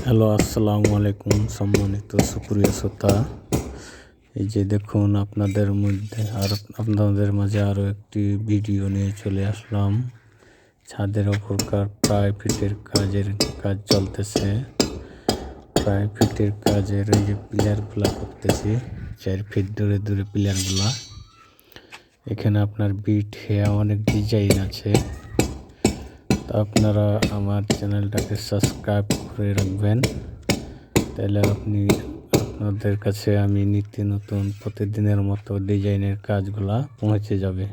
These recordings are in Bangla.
হ্যালো, আসসালামু আলাইকুম সম্মানিত সুপ্রিয় শ্রোতা। এই যে দেখুন আপনাদের মাঝে আরও একটি ভিডিও নিয়ে চলে আসলাম। ছাদের ওপরকার প্রায় ফিটের কাজ চলতেছে। প্রায় ফিটের কাজের এই যে পিলারগুলা করতেছি, 4 ফিট দূরে দূরে পিলারগুলা। এখানে আপনার বিট হেয়া অনেক ডিজাইন আছে। আপনারা আমার চ্যানেলটাকে সাবস্ক্রাইব করে রাখবেন, তাহলে আপনাদের কাছে আমি নিত্য নতুন প্রতিদিনের মতো ডিজাইনের কাজগুলা পৌঁছে যাবে।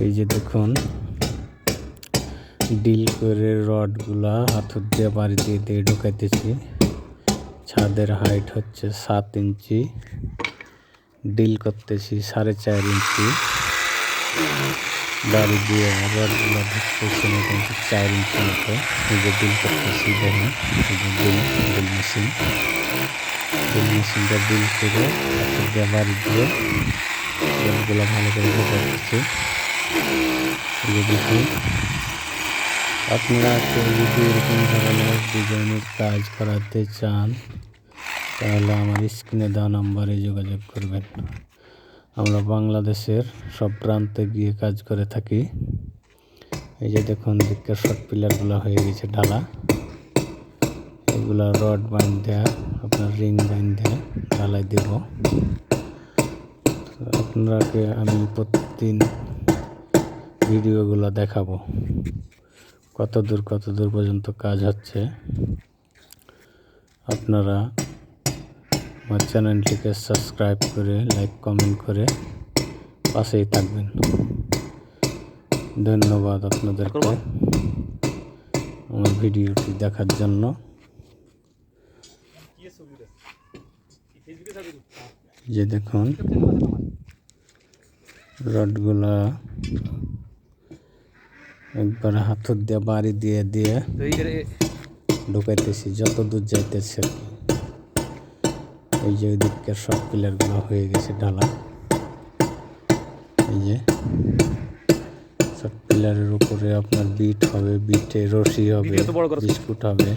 এই যে দেখুন, ডিল করে রডগুলা হাতুড় দিয়ে বাড়ি দিয়ে দিয়ে ঢুকাইতেছি। ছাদের হাইট হচ্ছে 7 ইঞ্চি, ডিল করতেছি 4.5 ইঞ্চি। বাড়ি দিয়ে রডগুলো ঢুকতেছি মোটামুটি 4 ইঞ্চি মতো। এই যে ডিল করতেছি, দেখেন এই যে ডিল মেশিনটা ডিল করে হাতুড় দিয়ে বাড়ি দিয়ে রডগুলো ভালো করে ঢুকাইতেছি। এই যে দেখুন, আপনারা কেউ যদি এরকম ধরনের ডিজাইনের কাজ করাতে চান তাহলে আমার স্ক্রিনে দেওয়া নাম্বারে যোগাযোগ করবেন। আমরা বাংলাদেশের সব প্রান্তে গিয়ে কাজ করে থাকি। এই যে দেখুন, দিককার শর্ট পিলারগুলো হয়ে গেছে ঢালা। এগুলা রড বাঁধা, আপনার রিং বাঁধা ঢালাই দেব। আপনাকে আমি প্রতিদিন ভিডিওগুলো দেখাবো কত দূর পর্যন্ত কাজ হচ্ছে। আপনারা আমার চ্যানেলটিকে সাবস্ক্রাইব করে লাইক কমেন্ট করে পাশেই থাকবেন। ধন্যবাদ আপনাদেরকে আমার ভিডিওটি দেখার জন্য। যে দেখুন, রডগুলা একবার হাতুড় দিয়ে বাড়ি দিয়ে দিয়ে ঢুকাইতেছি যত দূর যাইতেছে। এই যে ওইদিকে সব পিলারগুলো হয়ে গেছে ঢালা। এই যে সব পিলারের উপরে আপনার বিট হবে, বিটে রশি হবে, বিস্কুট হবে,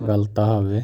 গালতা হবে।